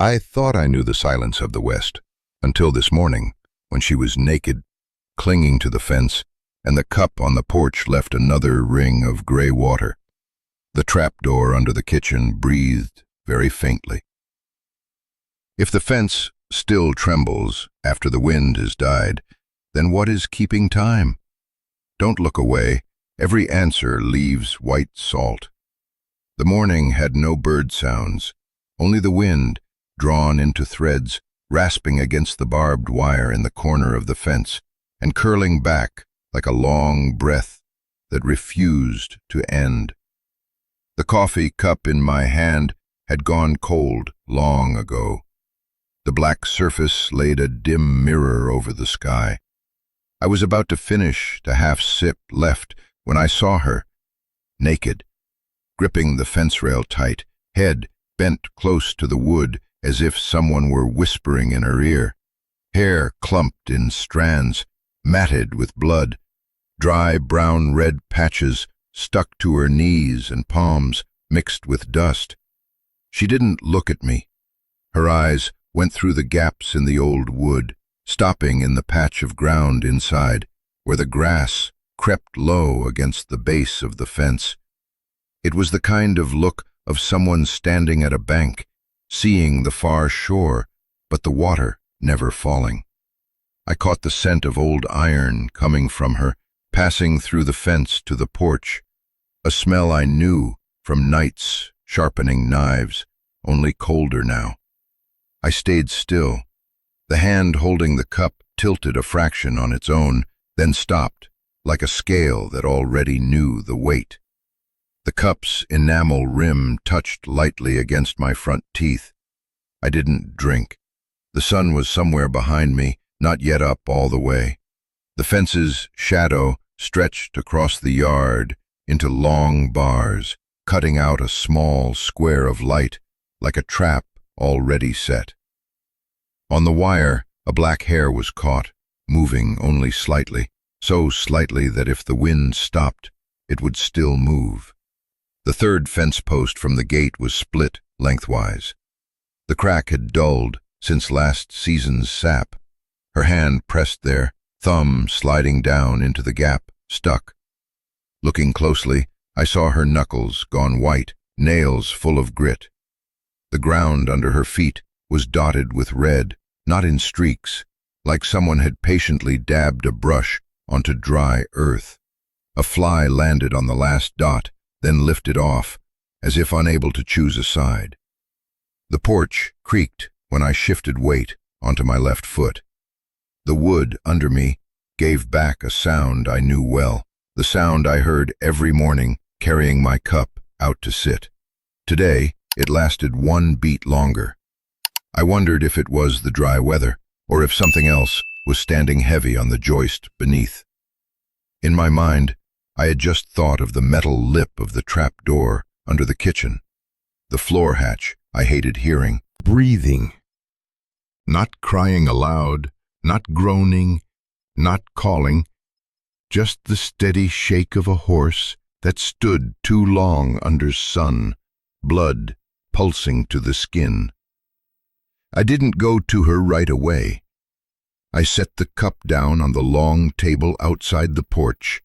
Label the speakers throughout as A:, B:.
A: I thought I knew the silence of the West, until this morning, when she was naked, clinging to the fence, and the cup on the porch left another ring of gray water. The trapdoor under the kitchen breathed very faintly. If the fence still trembles after the wind has died, then what is keeping time? Don't look away. Every answer leaves white salt. The morning had no bird sounds, only the wind, drawn into threads, rasping against the barbed wire in the corner of the fence, and curling back like a long breath that refused to end. The coffee cup in my hand had gone cold long ago. The black surface laid a dim mirror over the sky. I was about to finish the half-sip left when I saw her, naked, gripping the fence rail tight, head bent close to the wood as if someone were whispering in her ear. Hair clumped in strands, matted with blood, dry brown-red patches stuck to her knees and palms mixed with dust. She didn't look at me. Her eyes went through the gaps in the old wood, stopping in the patch of ground inside, where the grass crept low against the base of the fence. It was the kind of look of someone standing at a bank, seeing the far shore, but the water never falling. I caught the scent of old iron coming from her, passing through the fence to the porch, a smell I knew from nights sharpening knives, only colder now. I stayed still. The hand holding the cup tilted a fraction on its own, then stopped, like a scale that already knew the weight. The cup's enamel rim touched lightly against my front teeth. I didn't drink. The sun was somewhere behind me, not yet up all the way. The fence's shadow stretched across the yard into long bars, cutting out a small square of light, like a trap already set. On the wire, a black hair was caught, moving only slightly, so slightly that if the wind stopped, it would still move. The third fence post from the gate was split lengthwise. The crack had dulled since last season's sap. Her hand pressed there, thumb sliding down into the gap, stuck. Looking closely, I saw her knuckles gone white, nails full of grit. The ground under her feet was dotted with red, not in streaks, like someone had patiently dabbed a brush onto dry earth. A fly landed on the last dot, then lifted off, as if unable to choose a side. The porch creaked when I shifted weight onto my left foot. The wood under me gave back a sound I knew well, the sound I heard every morning carrying my cup out to sit. Today, it lasted one beat longer. I wondered if it was the dry weather, or if something else was standing heavy on the joist beneath. In my mind, I had just thought of the metal lip of the trap door under the kitchen, the floor hatch I hated hearing, breathing. Not crying aloud, not groaning, not calling, just the steady shake of a horse that stood too long under sun, blood pulsing to the skin. I didn't go to her right away. I set the cup down on the long table outside the porch.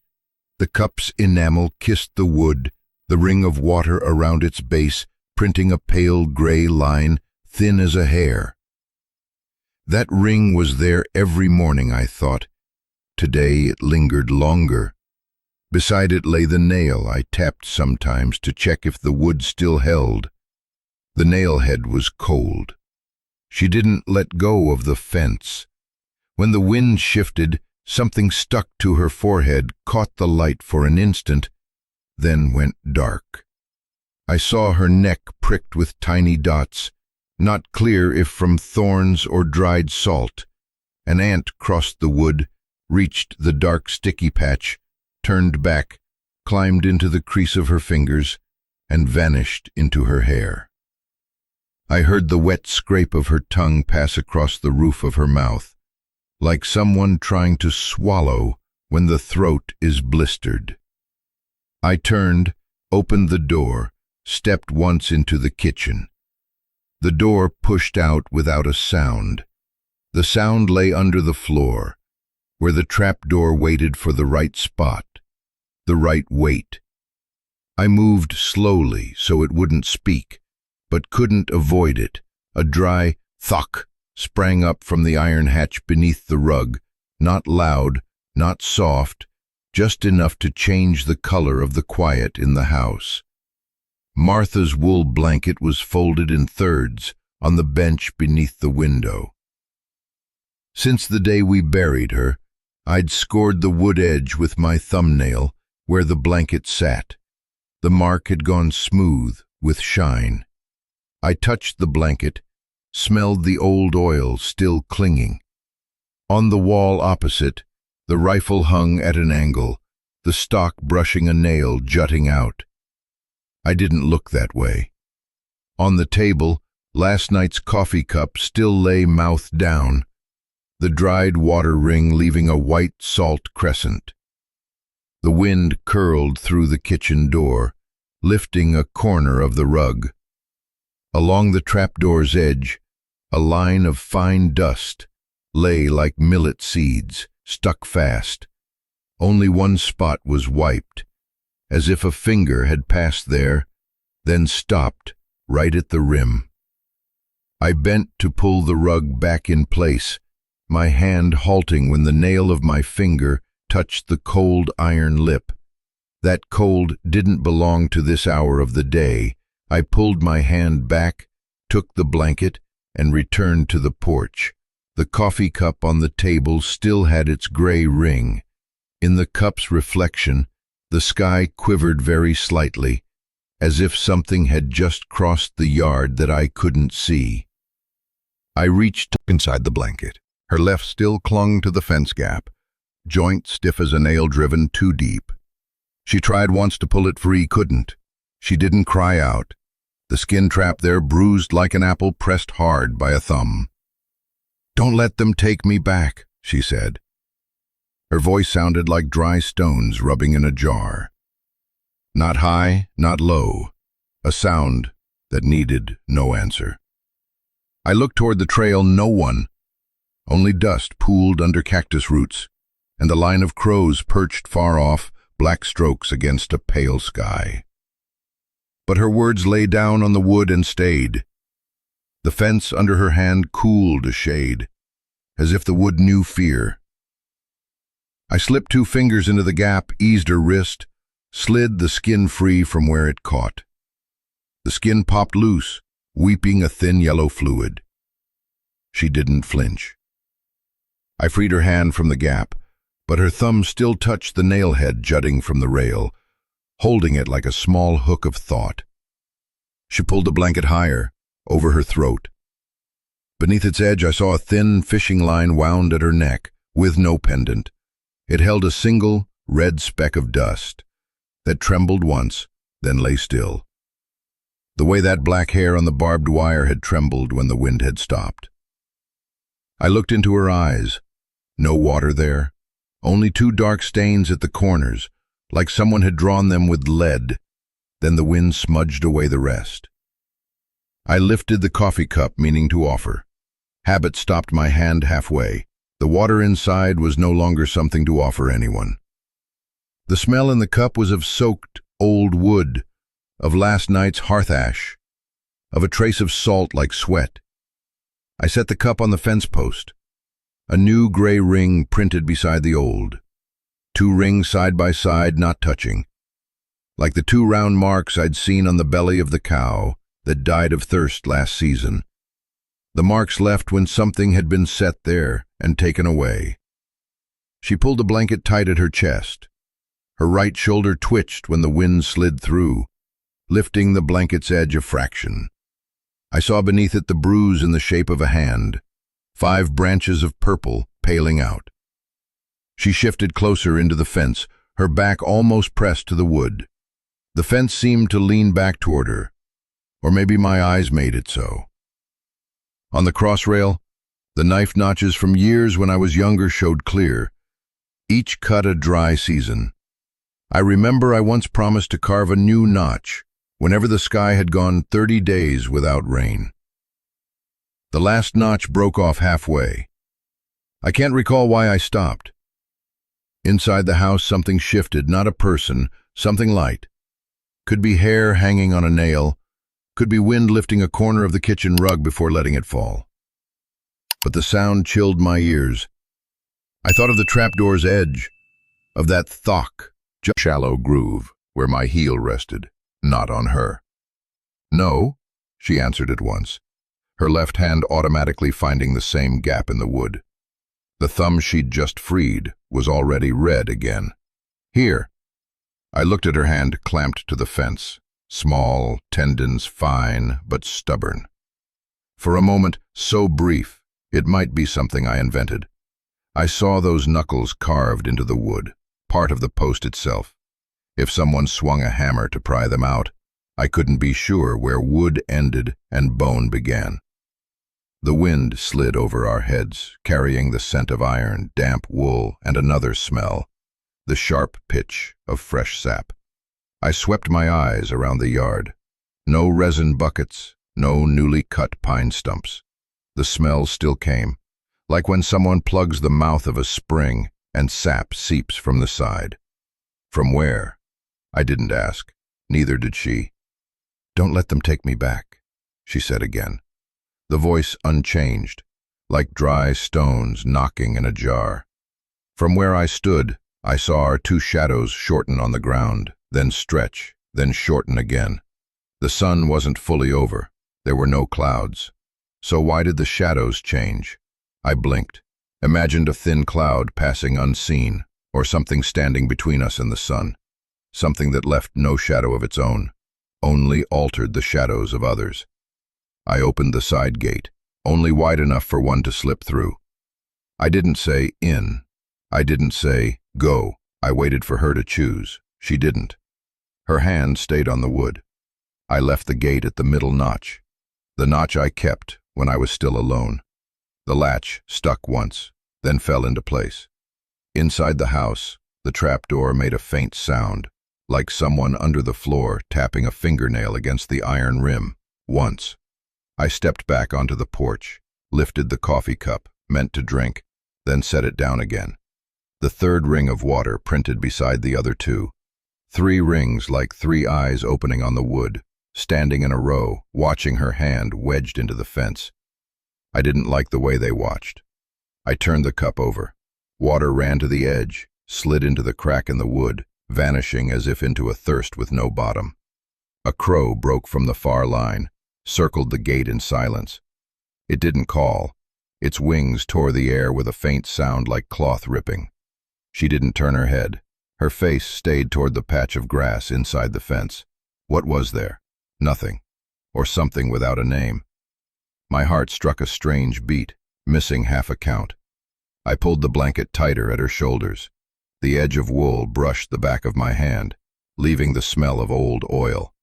A: The cup's enamel kissed the wood, the ring of water around its base printing a pale gray line, thin as a hair. That ring was there every morning, I thought. Today it lingered longer. Beside it lay the nail I tapped sometimes to check if the wood still held. The nail head was cold. She didn't let go of the fence. When the wind shifted, something stuck to her forehead, caught the light for an instant, then went dark. I saw her neck pricked with tiny dots, not clear if from thorns or dried salt. An ant crossed the wood, reached the dark sticky patch, turned back, climbed into the crease of her fingers, and vanished into her hair. I heard the wet scrape of her tongue pass across the roof of her mouth, like someone trying to swallow when the throat is blistered. I turned, opened the door, stepped once into the kitchen. The door pushed out without a sound. The sound lay under the floor, where the trapdoor waited for the right spot, the right weight. I moved slowly so it wouldn't speak, but couldn't avoid it. A dry thunk sprang up from the iron hatch beneath the rug, not loud, not soft, just enough to change the color of the quiet in the house. Martha's wool blanket was folded in thirds on the bench beneath the window. Since the day we buried her, I'd scored the wood edge with my thumbnail where the blanket sat. The mark had gone smooth with shine. I touched the blanket, smelled the old oil still clinging. On the wall opposite, the rifle hung at an angle, the stock brushing a nail jutting out. I didn't look that way. On the table, last night's coffee cup still lay mouth down, the dried water ring leaving a white salt crescent. The wind curled through the kitchen door, lifting a corner of the rug. Along the trapdoor's edge, a line of fine dust lay like millet seeds, stuck fast. Only one spot was wiped, as if a finger had passed there, then stopped right at the rim. I bent to pull the rug back in place, my hand halting when the nail of my finger touched the cold iron lip. That cold didn't belong to this hour of the day. I pulled my hand back, took the blanket, and returned to the porch. The coffee cup on the table still had its gray ring. In the cup's reflection, the sky quivered very slightly, as if something had just crossed the yard that I couldn't see. I reached inside the blanket. Her left still clung to the fence gap, joint stiff as a nail driven too deep. She tried once to pull it free, couldn't. She didn't cry out. The skin trap there bruised like an apple pressed hard by a thumb. "Don't let them take me back," she said. Her voice sounded like dry stones rubbing in a jar. Not high, not low, a sound that needed no answer. I looked toward the trail, no one. Only dust pooled under cactus roots, and the line of crows perched far off, black strokes against a pale sky. But her words lay down on the wood and stayed. The fence under her hand cooled a shade, as if the wood knew fear. I slipped 2 fingers into the gap, eased her wrist, slid the skin free from where it caught. The skin popped loose, weeping a thin yellow fluid. She didn't flinch. I freed her hand from the gap, but her thumb still touched the nail head jutting from the rail, holding it like a small hook of thought. She pulled the blanket higher, over her throat. Beneath its edge I saw a thin fishing line wound at her neck, with no pendant. It held a single, red speck of dust that trembled once, then lay still. The way that black hair on the barbed wire had trembled when the wind had stopped. I looked into her eyes. No water there, only 2 dark stains at the corners, like someone had drawn them with lead. Then the wind smudged away the rest. I lifted the coffee cup, meaning to offer. Habit stopped my hand halfway. The water inside was no longer something to offer anyone. The smell in the cup was of soaked old wood, of last night's hearth ash, of a trace of salt like sweat. I set the cup on the fence post. A new gray ring printed beside the old. 2 rings side by side, not touching, like the 2 round marks I'd seen on the belly of the cow that died of thirst last season. The marks left when something had been set there and taken away. She pulled the blanket tight at her chest. Her right shoulder twitched when the wind slid through, lifting the blanket's edge a fraction. I saw beneath it the bruise in the shape of a hand, 5 branches of purple paling out. She shifted closer into the fence, her back almost pressed to the wood. The fence seemed to lean back toward her, or maybe my eyes made it so. On the crossrail, the knife notches from years when I was younger showed clear, each cut a dry season. I remember I once promised to carve a new notch whenever the sky had gone 30 days without rain. The last notch broke off halfway. I can't recall why I stopped. Inside the house, something shifted, not a person, something light. Could be hair hanging on a nail, could be wind lifting a corner of the kitchen rug before letting it fall. But the sound chilled my ears. I thought of the trapdoor's edge, of that thock, shallow groove where my heel rested, not on her. No, she answered at once, her left hand automatically finding the same gap in the wood. The thumb she'd just freed was already red again. Here. I looked at her hand clamped to the fence, small, tendons fine, but stubborn. For a moment, so brief, it might be something I invented. I saw those knuckles carved into the wood, part of the post itself. If someone swung a hammer to pry them out, I couldn't be sure where wood ended and bone began. The wind slid over our heads, carrying the scent of iron, damp wool, and another smell, the sharp pitch of fresh sap. I swept my eyes around the yard. No resin buckets, no newly cut pine stumps. The smell still came, like when someone plugs the mouth of a spring and sap seeps from the side. From where? I didn't ask. Neither did she. "Don't let them take me back," she said again. The voice unchanged, like dry stones knocking in a jar. From where I stood, I saw our two shadows shorten on the ground, then stretch, then shorten again. The sun wasn't fully over. There were no clouds. So why did the shadows change? I blinked, imagined a thin cloud passing unseen, or something standing between us and the sun. Something that left no shadow of its own, only altered the shadows of others. I opened the side gate, only wide enough for one to slip through. I didn't say in. I didn't say go. I waited for her to choose. She didn't. Her hand stayed on the wood. I left the gate at the middle notch, the notch I kept when I was still alone. The latch stuck once, then fell into place. Inside the house, the trapdoor made a faint sound, like someone under the floor tapping a fingernail against the iron rim, once. I stepped back onto the porch, lifted the coffee cup, meant to drink, then set it down again. The third ring of water printed beside the other two. 3 rings like 3 eyes opening on the wood, standing in a row, watching her hand wedged into the fence. I didn't like the way they watched. I turned the cup over. Water ran to the edge, slid into the crack in the wood, vanishing as if into a thirst with no bottom. A crow broke from the far line, circled the gate in silence. It didn't call. Its wings tore the air with a faint sound like cloth ripping. She didn't turn her head. Her face stayed toward the patch of grass inside the fence. What was there? Nothing. Or something without a name. My heart struck a strange beat, missing half a count. I pulled the blanket tighter at her shoulders. The edge of wool brushed the back of my hand, leaving the smell of old oil.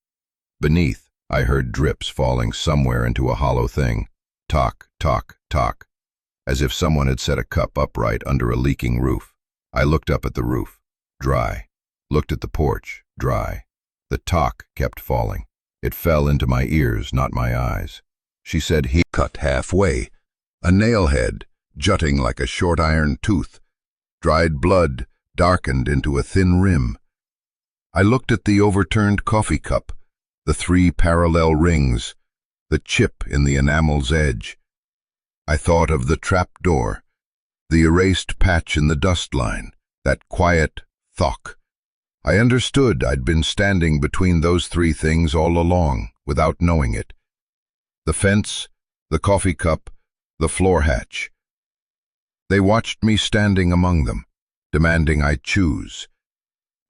A: Beneath, I heard drips falling somewhere into a hollow thing. Tock, tock, tock. As if someone had set a cup upright under a leaking roof. I looked up at the roof. Dry. Looked at the porch. Dry. The tock kept falling. It fell into my ears, not my eyes. She said he cut halfway. A nail head, jutting like a short iron tooth. Dried blood darkened into a thin rim. I looked at the overturned coffee cup, the 3 parallel rings, the chip in the enamel's edge. I thought of the trapdoor, the erased patch in the dust line, that quiet thock. I understood I'd been standing between those 3 things all along, without knowing it. The fence, the coffee cup, the floor hatch. They watched me standing among them, demanding I choose.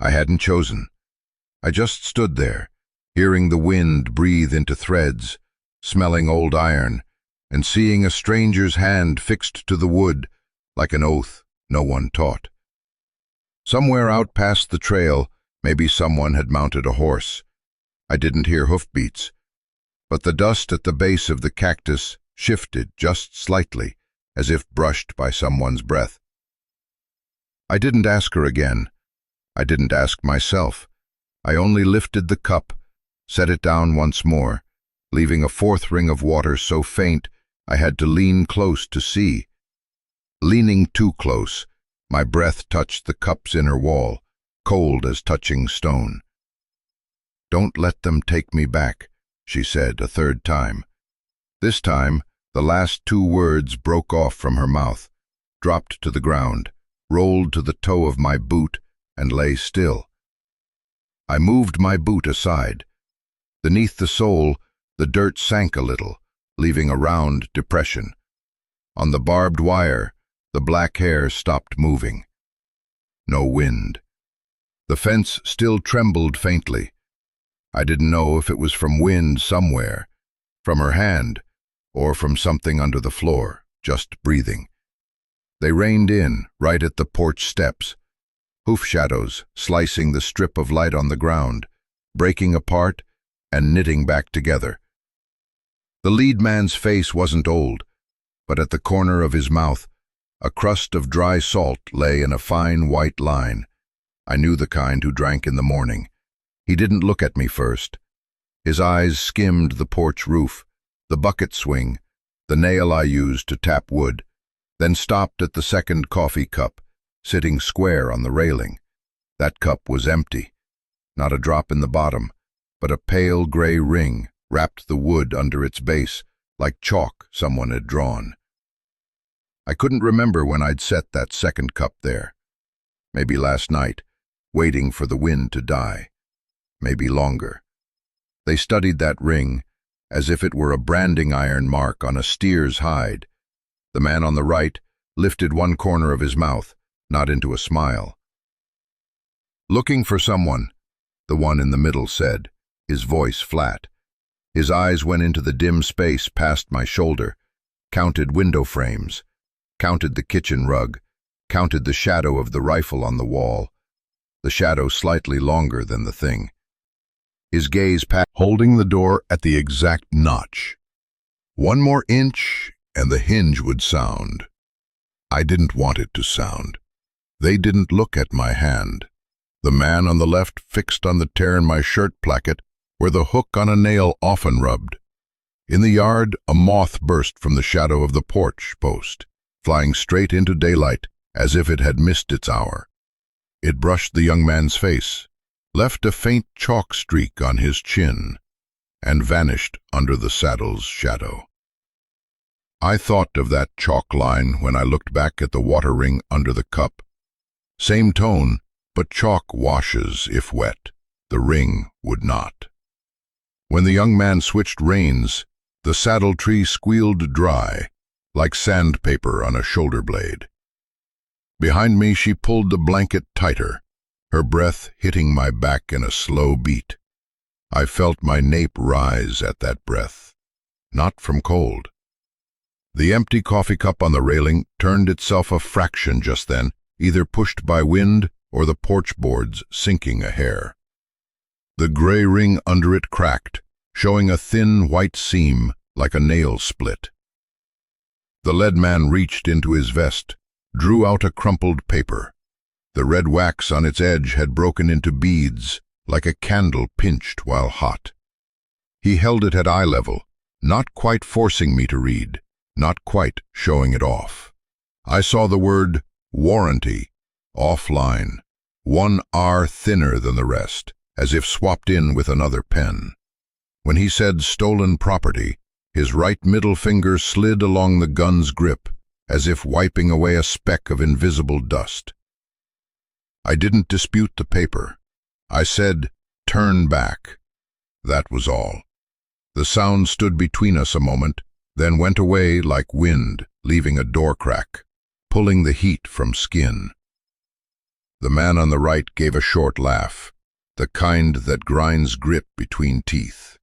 A: I hadn't chosen. I just stood there, hearing the wind breathe into threads, smelling old iron, and seeing a stranger's hand fixed to the wood, like an oath no one taught. Somewhere out past the trail, maybe someone had mounted a horse. I didn't hear hoofbeats, but the dust at the base of the cactus shifted just slightly, as if brushed by someone's breath. I didn't ask her again. I didn't ask myself. I only lifted the cup, set it down once more, leaving a 4th ring of water so faint I had to lean close to see. Leaning too close, my breath touched the cup's inner wall, cold as touching stone. "Don't let them take me back," she said a third time. This time, the last two words broke off from her mouth, dropped to the ground, rolled to the toe of my boot, and lay still. I moved my boot aside. Beneath the sole, the dirt sank a little, leaving a round depression. On the barbed wire, the black hair stopped moving. No wind. The fence still trembled faintly. I didn't know if it was from wind somewhere, from her hand, or from something under the floor, just breathing. They reined in, right at the porch steps, hoof shadows slicing the strip of light on the ground, breaking apart and knitting back together. The lead man's face wasn't old, but at the corner of his mouth, a crust of dry salt lay in a fine white line. I knew the kind who drank in the morning. He didn't look at me first. His eyes skimmed the porch roof, the bucket swing, the nail I used to tap wood, then stopped at the second coffee cup, sitting square on the railing. That cup was empty. Not a drop in the bottom, but a pale gray ring wrapped the wood under its base, like chalk someone had drawn. I couldn't remember when I'd set that second cup there. Maybe last night, waiting for the wind to die. Maybe longer. They studied that ring as if it were a branding iron mark on a steer's hide. The man on the right lifted one corner of his mouth, not into a smile. "Looking for someone," the one in the middle said, his voice flat. His eyes went into the dim space past my shoulder, counted window frames, counted the kitchen rug, counted the shadow of the rifle on the wall, the shadow slightly longer than the thing. His gaze passed, holding the door at the exact notch. One more inch and the hinge would sound. I didn't want it to sound. They didn't look at my hand. The man on the left fixed on the tear in my shirt placket where the hook on a nail often rubbed. In the yard, a moth burst from the shadow of the porch post, flying straight into daylight as if it had missed its hour. It brushed the young man's face, left a faint chalk streak on his chin, and vanished under the saddle's shadow. I thought of that chalk line when I looked back at the water ring under the cup. Same tone, but chalk washes if wet. The ring would not. When the young man switched reins, the saddle tree squealed dry, like sandpaper on a shoulder blade. Behind me she pulled the blanket tighter, her breath hitting my back in a slow beat. I felt my nape rise at that breath, not from cold. The empty coffee cup on the railing turned itself a fraction just then, either pushed by wind or the porch boards sinking a hair. The gray ring under it cracked, showing a thin white seam like a nail split. The lead man reached into his vest, drew out a crumpled paper. The red wax on its edge had broken into beads, like a candle pinched while hot. He held it at eye level, not quite forcing me to read, not quite showing it off. I saw the word warranty, offline, one R thinner than the rest, as if swapped in with another pen. When he said stolen property, his right middle finger slid along the gun's grip, as if wiping away a speck of invisible dust. I didn't dispute the paper. I said, "Turn back." That was all. The sound stood between us a moment, then went away like wind, leaving a door crack, pulling the heat from skin. The man on the right gave a short laugh, the kind that grinds grit between teeth.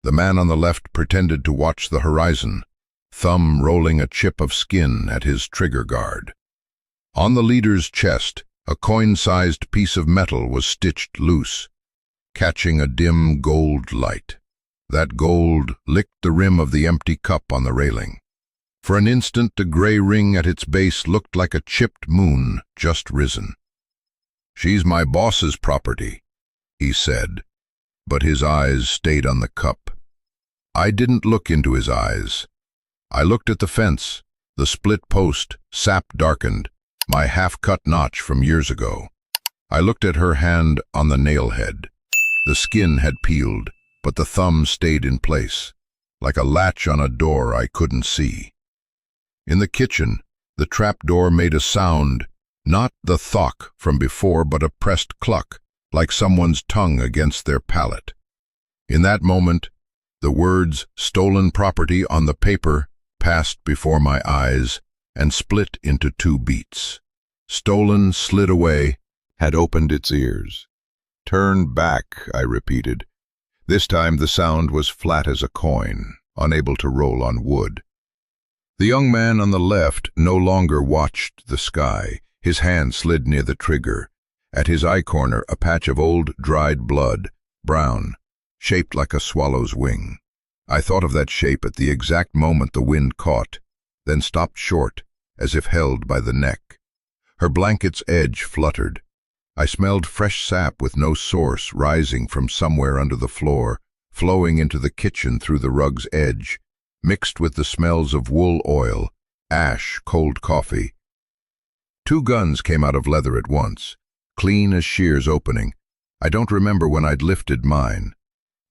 A: The man on the left pretended to watch the horizon, thumb rolling a chip of skin at his trigger guard. On the leader's chest, a coin-sized piece of metal was stitched loose, catching a dim gold light. That gold licked the rim of the empty cup on the railing. For an instant, the gray ring at its base looked like a chipped moon just risen. "She's my boss's property," he said, but his eyes stayed on the cup. I didn't look into his eyes. I looked at the fence, the split post, sap darkened, my half-cut notch from years ago. I looked at her hand on the nail head. The skin had peeled, but the thumb stayed in place, like a latch on a door I couldn't see. In the kitchen, the trapdoor made a sound, not the thock from before, but a pressed cluck, like someone's tongue against their palate. In that moment, the words "stolen property" on the paper passed before my eyes and split into two beats. Stolen slid away, had opened its ears. "Turn back," I repeated. This time the sound was flat as a coin, unable to roll on wood. The young man on the left no longer watched the sky. His hand slid near the trigger. At his eye corner, a patch of old, dried blood, brown, shaped like a swallow's wing. I thought of that shape at the exact moment the wind caught, then stopped short, as if held by the neck. Her blanket's edge fluttered. I smelled fresh sap with no source rising from somewhere under the floor, flowing into the kitchen through the rug's edge, mixed with the smells of wool oil, ash, cold coffee. Two guns came out of leather at once, clean as shears opening. I don't remember when I'd lifted mine.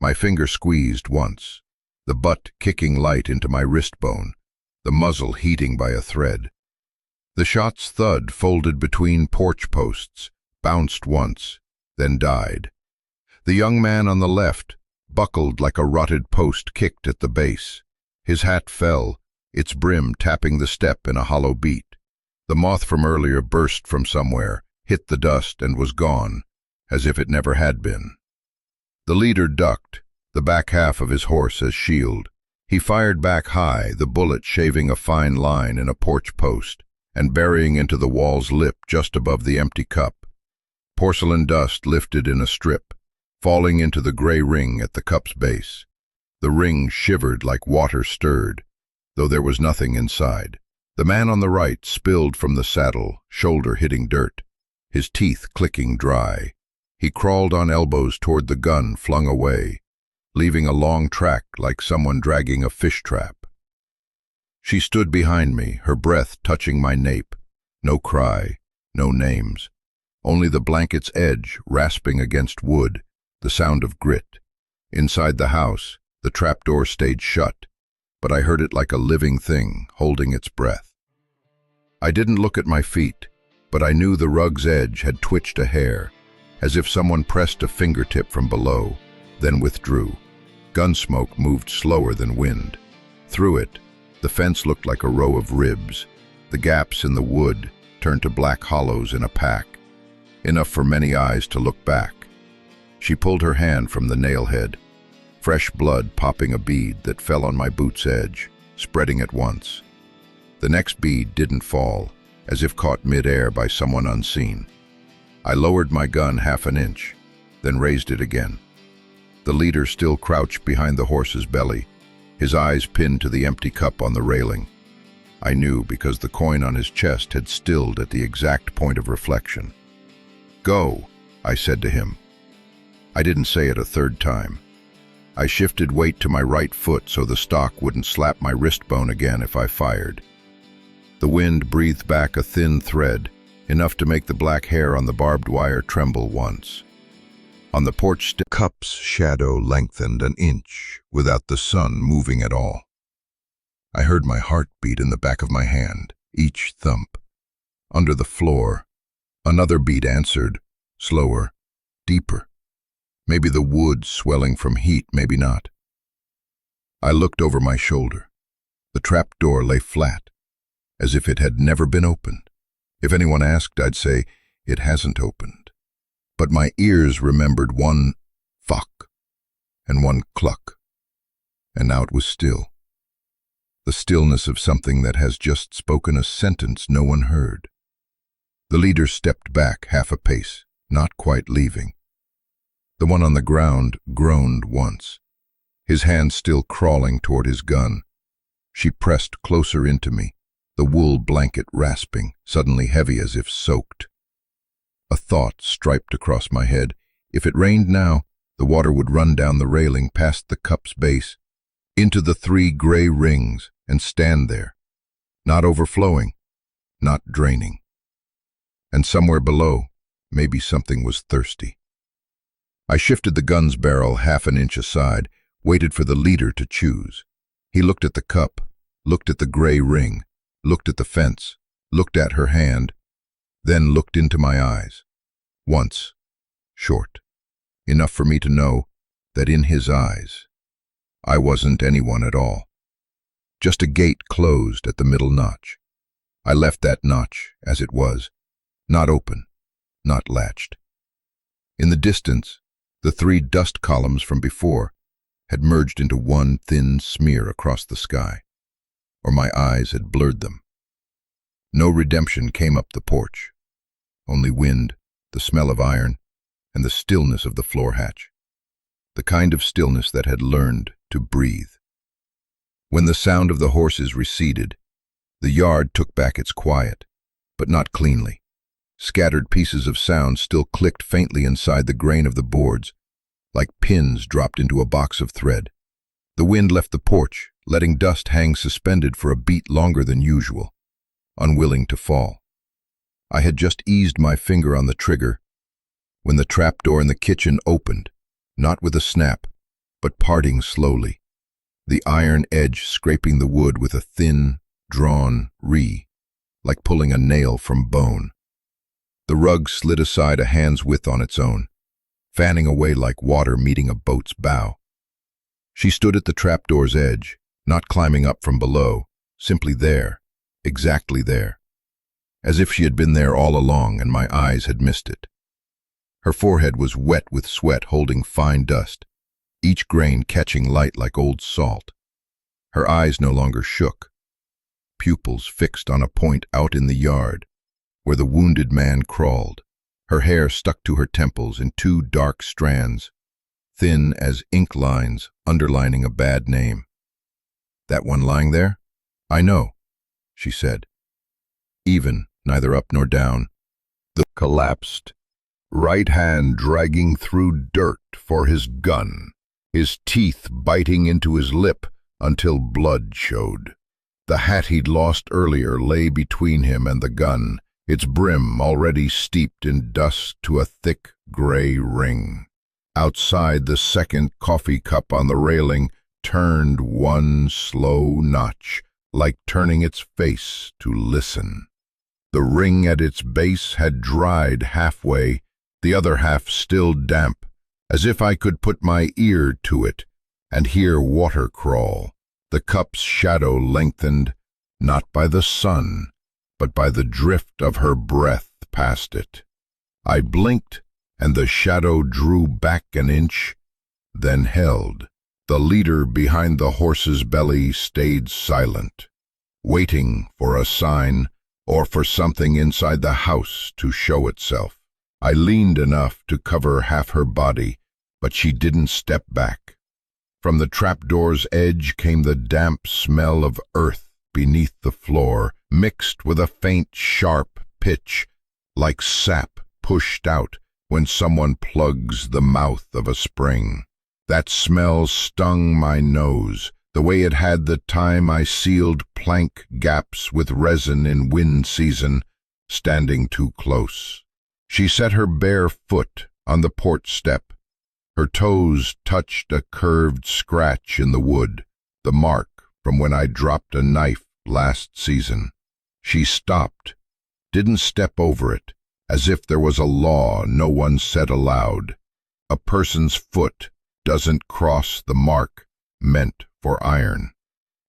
A: My finger squeezed once, the butt kicking light into my wrist bone, the muzzle heating by a thread. The shot's thud folded between porch posts, bounced once, then died. The young man on the left, buckled like a rotted post, kicked at the base. His hat fell, its brim tapping the step in a hollow beat. The moth from earlier burst from somewhere, hit the dust, and was gone, as if it never had been. The leader ducked, the back half of his horse as shield. He fired back high, the bullet shaving a fine line in a porch post and burying into the wall's lip just above the empty cup. Porcelain dust lifted in a strip, falling into the gray ring at the cup's base. The ring shivered like water stirred, though there was nothing inside. The man on the right spilled from the saddle, shoulder hitting dirt, his teeth clicking dry. He crawled on elbows toward the gun flung away, leaving a long track like someone dragging a fish trap. She stood behind me, her breath touching my nape. No cry, no names. Only the blanket's edge rasping against wood, the sound of grit. Inside the house, the trapdoor stayed shut, but I heard it like a living thing, holding its breath. I didn't look at my feet, but I knew the rug's edge had twitched a hair, as if someone pressed a fingertip from below, then withdrew. Gun smoke moved slower than wind. Through it, the fence looked like a row of ribs. The gaps in the wood turned to black hollows in a pack, enough for many eyes to look back. She pulled her hand from the nail head, fresh blood popping a bead that fell on my boot's edge, spreading at once. The next bead didn't fall, as if caught mid-air by someone unseen. I lowered my gun half an inch, then raised it again. The leader still crouched behind the horse's belly, his eyes pinned to the empty cup on the railing. I knew because the coin on his chest had stilled at the exact point of reflection. "Go," I said to him. I didn't say it a third time. I shifted weight to my right foot so the stock wouldn't slap my wrist bone again if I fired. The wind breathed back a thin thread, enough to make the black hair on the barbed wire tremble once. On the porch the cup's shadow lengthened an inch without the sun moving at all. I heard my heart beat in the back of my hand, each thump. Under the floor, another beat answered, slower, deeper. Maybe the wood swelling from heat, maybe not. I looked over my shoulder. The trap door lay flat, as if it had never been opened. If anyone asked, I'd say, it hasn't opened. But my ears remembered one fuck and one cluck, and now it was still. The stillness of something that has just spoken a sentence no one heard. The leader stepped back half a pace, not quite leaving. The one on the ground groaned once, his hand still crawling toward his gun. She pressed closer into me, the wool blanket rasping, suddenly heavy as if soaked. A thought striped across my head. If it rained now, the water would run down the railing past the cup's base, into the 3 gray rings, and stand there, not overflowing, not draining. And somewhere below, maybe something was thirsty. I shifted the gun's barrel half an inch aside, waited for the leader to choose. He looked at the cup, looked at the gray ring, looked at the fence, looked at her hand, then looked into my eyes. Once, short, enough for me to know that in his eyes, I wasn't anyone at all. Just a gate closed at the middle notch. I left that notch as it was, not open, not latched. In the distance, the three dust columns from before had merged into one thin smear across the sky, or my eyes had blurred them. No redemption came up the porch, only wind, the smell of iron, and the stillness of the floor hatch, the kind of stillness that had learned to breathe. When the sound of the horses receded, the yard took back its quiet, but not cleanly. Scattered pieces of sound still clicked faintly inside the grain of the boards, like pins dropped into a box of thread. The wind left the porch, letting dust hang suspended for a beat longer than usual, unwilling to fall. I had just eased my finger on the trigger when the trapdoor in the kitchen opened, not with a snap, but parting slowly, the iron edge scraping the wood with a thin, drawn "ree", like pulling a nail from bone. The rug slid aside a hand's width on its own, fanning away like water meeting a boat's bow. She stood at the trapdoor's edge, not climbing up from below, simply there, exactly there, as if she had been there all along and my eyes had missed it. Her forehead was wet with sweat holding fine dust, each grain catching light like old salt. Her eyes no longer shook, pupils fixed on a point out in the yard, where the wounded man crawled. Her hair stuck to her temples in two dark strands, thin as ink lines underlining a bad name. "That one lying there? I know," she said. Even, neither up nor down. The collapsed, right hand dragging through dirt for his gun, his teeth biting into his lip until blood showed. The hat he'd lost earlier lay between him and the gun, its brim already steeped in dust to a thick gray ring. Outside, the second coffee cup on the railing turned one slow notch, like turning its face to listen. The ring at its base had dried halfway, the other half still damp, as if I could put my ear to it and hear water crawl. The cup's shadow lengthened, not by the sun, but by the drift of her breath past it. I blinked, and the shadow drew back an inch, then held. The leader behind the horse's belly stayed silent, waiting for a sign or for something inside the house to show itself. I leaned enough to cover half her body, but she didn't step back. From the trapdoor's edge came the damp smell of earth beneath the floor, mixed with a faint, sharp pitch, like sap pushed out when someone plugs the mouth of a spring. That smell stung my nose, the way it had the time I sealed plank gaps with resin in wind season, standing too close. She set her bare foot on the porch step. Her toes touched a curved scratch in the wood, the mark from when I dropped a knife last season. She stopped, didn't step over it, as if there was a law no one said aloud. A person's foot doesn't cross the mark meant for iron.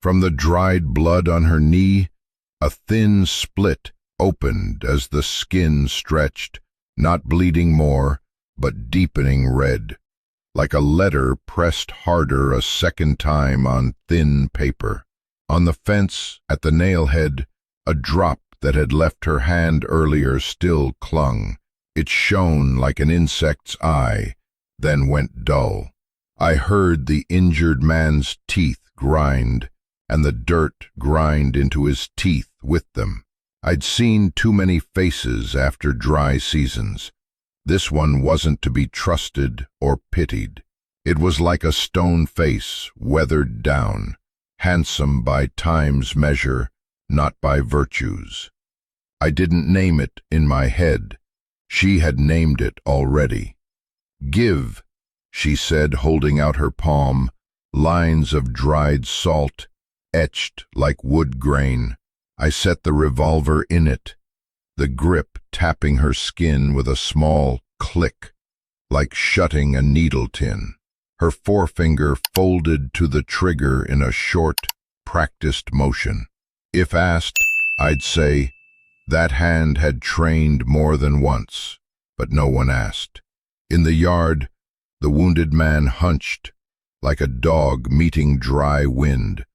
A: From the dried blood on her knee, a thin split opened as the skin stretched, not bleeding more, but deepening red, like a letter pressed harder a second time on thin paper. On the fence at the nail-head, a drop that had left her hand earlier still clung. It shone like an insect's eye, then went dull. I heard the injured man's teeth grind, and the dirt grind into his teeth with them. I'd seen too many faces after dry seasons. This one wasn't to be trusted or pitied. It was like a stone face, weathered down, handsome by time's measure, not by virtues. I didn't name it in my head. She had named it already. "Give," she said, holding out her palm, lines of dried salt, etched like wood grain. I set the revolver in it, the grip tapping her skin with a small click, like shutting a needle tin. Her forefinger folded to the trigger in a short, practiced motion. If asked, I'd say, that hand had trained more than once, but no one asked. In the yard, the wounded man hunched, like a dog meeting dry wind,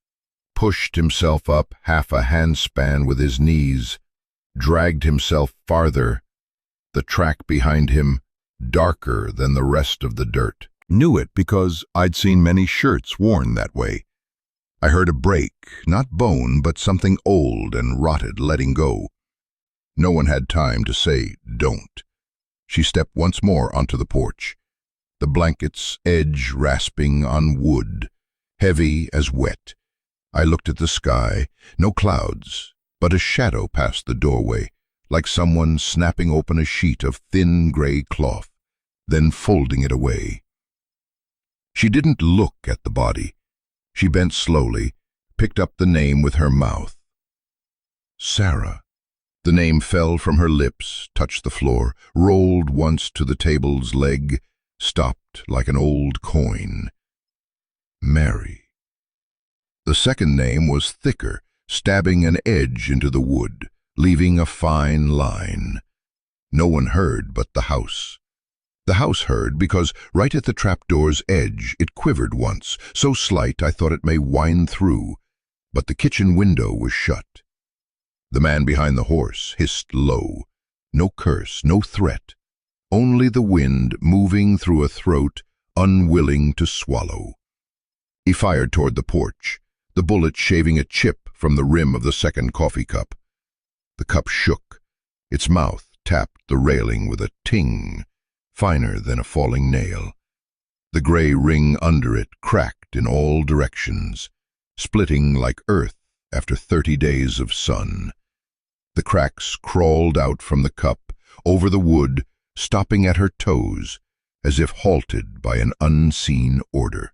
A: pushed himself up half a handspan with his knees, dragged himself farther, the track behind him darker than the rest of the dirt. Knew it because I'd seen many shirts worn that way. I heard a break, not bone, but something old and rotted letting go. No one had time to say, "Don't." She stepped once more onto the porch, the blanket's edge rasping on wood, heavy as wet. I looked at the sky, no clouds, but a shadow past the doorway, like someone snapping open a sheet of thin gray cloth, then folding it away. She didn't look at the body. She bent slowly, picked up the name with her mouth. Sarah. The name fell from her lips, touched the floor, rolled once to the table's leg, stopped like an old coin. Mary. The second name was thicker, stabbing an edge into the wood, leaving a fine line. No one heard but the house. The house heard because right at the trapdoor's edge it quivered once, so slight I thought it may wind through, but the kitchen window was shut. The man behind the horse hissed low. No curse, no threat, only the wind moving through a throat unwilling to swallow. He fired toward the porch, the bullet shaving a chip from the rim of the second coffee cup. The cup shook. Its mouth tapped the railing with a ting, finer than a falling nail. The gray ring under it cracked in all directions, splitting like earth after 30 days of sun. The cracks crawled out from the cup, over the wood, stopping at her toes, as if halted by an unseen order.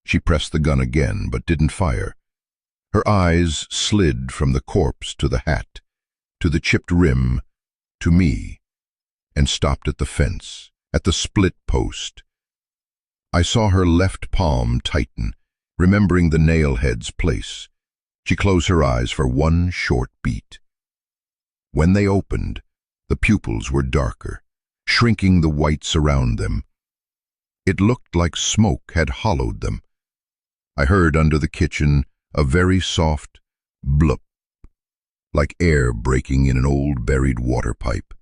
A: She pressed the gun again, but didn't fire. Her eyes slid from the corpse to the hat, to the chipped rim, to me, and stopped at the fence, at the split post. I saw her left palm tighten, remembering the nail head's place. She closed her eyes for one short beat. When they opened, the pupils were darker, shrinking the whites around them. It looked like smoke had hollowed them. I heard under the kitchen a very soft blup, like air breaking in an old buried water pipe.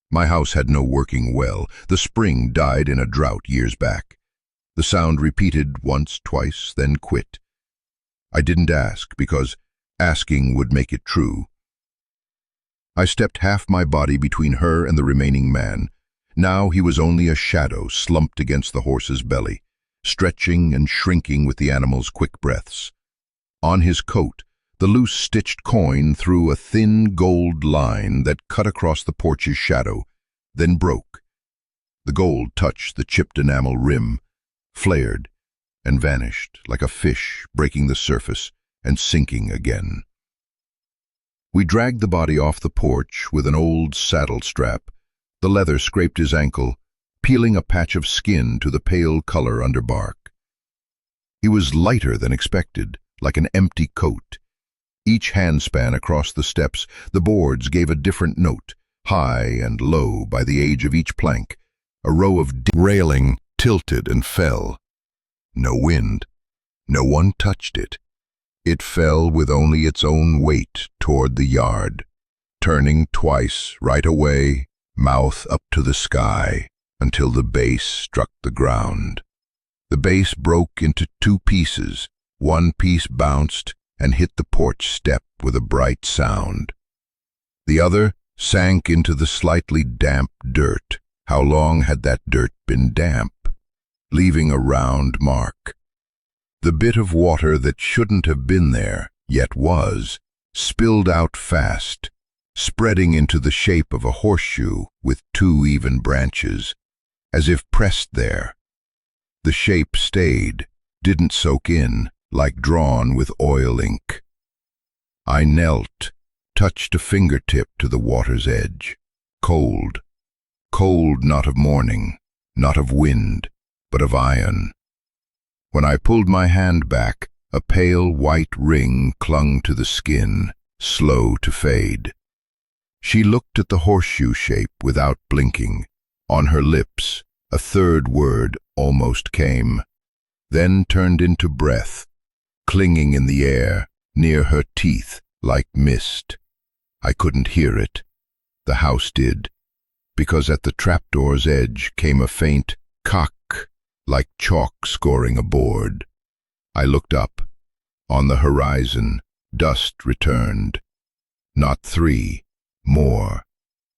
A: My house had no working well. The spring died in a drought years back. The sound repeated once, twice, then quit. I didn't ask, because asking would make it true. I stepped half my body between her and the remaining man. Now he was only a shadow slumped against the horse's belly, stretching and shrinking with the animal's quick breaths. On his coat, the loose stitched coin threw a thin gold line that cut across the porch's shadow, then broke. The gold touched the chipped enamel rim, flared, and vanished like a fish breaking the surface and sinking again. We dragged the body off the porch with an old saddle strap. The leather scraped his ankle, peeling a patch of skin to the pale color under bark. He was lighter than expected, like an empty coat. Each handspan across the steps, the boards gave a different note, high and low by the age of each plank. A row of railing tilted and fell. No wind. No one touched it. It fell with only its own weight toward the yard, turning twice right away, mouth up to the sky, until the base struck the ground. The base broke into two pieces. One piece bounced and hit the porch step with a bright sound. The other sank into the slightly damp dirt. How long had that dirt been damp? Leaving a round mark. The bit of water that shouldn't have been there, yet was, spilled out fast, spreading into the shape of a horseshoe with two even branches, as if pressed there. The shape stayed, didn't soak in, like drawn with oil ink. I knelt, touched a fingertip to the water's edge. Cold. Cold not of morning, not of wind, but of iron. When I pulled my hand back, a pale white ring clung to the skin, slow to fade. She looked at the horseshoe shape without blinking. On her lips, a third word almost came, then turned into breath, clinging in the air, near her teeth, like mist. I couldn't hear it. The house did, because at the trapdoor's edge came a faint cock, like chalk scoring a board. I looked up. On the horizon, dust returned. Not three, more.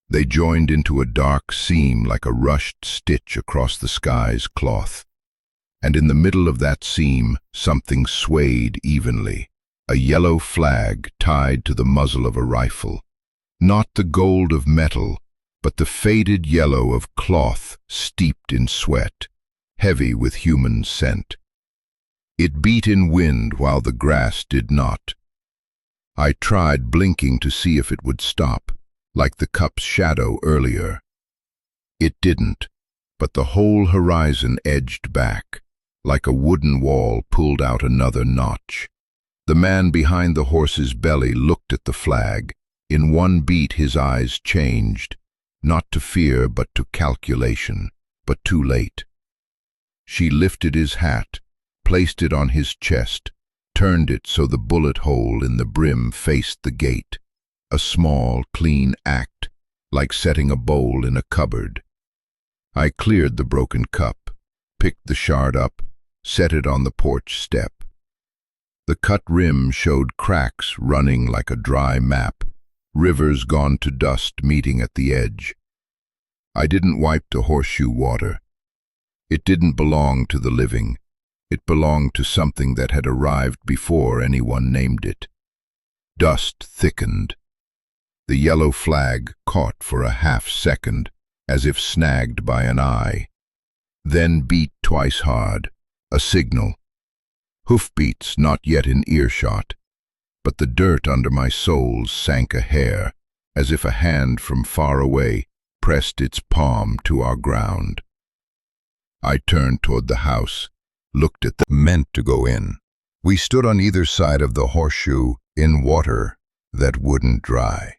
A: They joined into a dark seam like a rushed stitch across the sky's cloth. And in the middle of that seam, something swayed evenly. A yellow flag tied to the muzzle of a rifle. Not the gold of metal, but the faded yellow of cloth steeped in sweat, heavy with human scent. It beat in wind while the grass did not. I tried blinking to see if it would stop, like the cup's shadow earlier. It didn't, but the whole horizon edged back, like a wooden wall pulled out another notch. The man behind the horse's belly looked at the flag. In one beat his eyes changed, not to fear but to calculation, but too late. She lifted his hat, placed it on his chest, turned it so the bullet hole in the brim faced the gate. A small, clean act, like setting a bowl in a cupboard. I cleared the broken cup, picked the shard up, set it on the porch step. The cut rim showed cracks running like a dry map, rivers gone to dust meeting at the edge. I didn't wipe the horseshoe water. It didn't belong to the living. It belonged to something that had arrived before anyone named it. Dust thickened. The yellow flag caught for a half-second, as if snagged by an eye. Then beat twice hard, a signal. Hoofbeats not yet in earshot, but the dirt under my soles sank a hair, as if a hand from far away pressed its palm to our ground. I turned toward the house, looked at the meant to go in. We stood on either side of the horseshoe in water that wouldn't dry.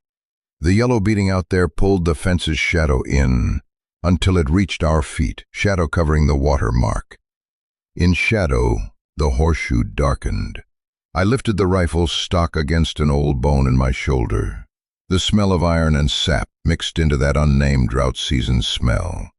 A: The yellow beating out there pulled the fence's shadow in until it reached our feet, shadow covering the water mark. In shadow, the horseshoe darkened. I lifted the rifle's stock against an old bone in my shoulder. The smell of iron and sap mixed into that unnamed drought-season smell.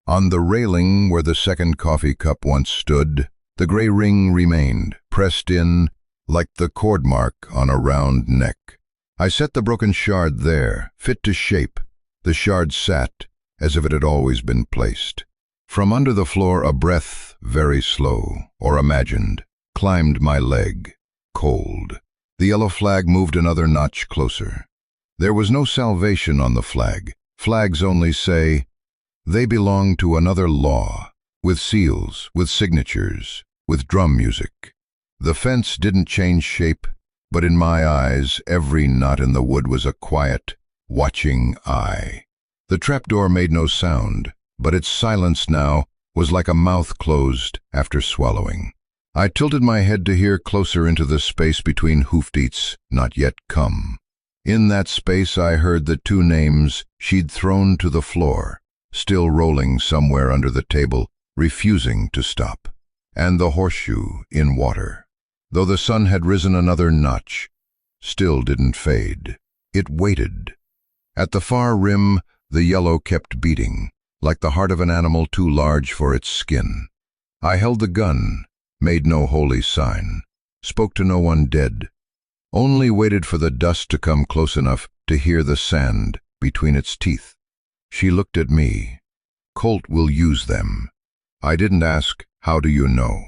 A: On the railing where the second coffee cup once stood, the gray ring remained, pressed in like the cord mark on a round neck. I set the broken shard there, fit to shape. The shard sat as if it had always been placed. From under the floor a breath, very slow, or imagined, climbed my leg, cold. The yellow flag moved another notch closer. There was no salvation on the flag. Flags only say, they belong to another law, with seals, with signatures, with drum music. The fence didn't change shape, but in my eyes, every knot in the wood was a quiet, watching eye. The trapdoor made no sound, but its silence now was like a mouth closed after swallowing. I tilted my head to hear closer into the space between hoofbeats not yet come. In that space I heard the two names she'd thrown to the floor, still rolling somewhere under the table, refusing to stop. And the horseshoe in water, though the sun had risen another notch, still didn't fade. It waited. At the far rim, the yellow kept beating, like the heart of an animal too large for its skin. I held the gun, made no holy sign, spoke to no one dead, only waited for the dust to come close enough to hear the sand between its teeth. She looked at me. Colt will use them. I didn't ask, how do you know?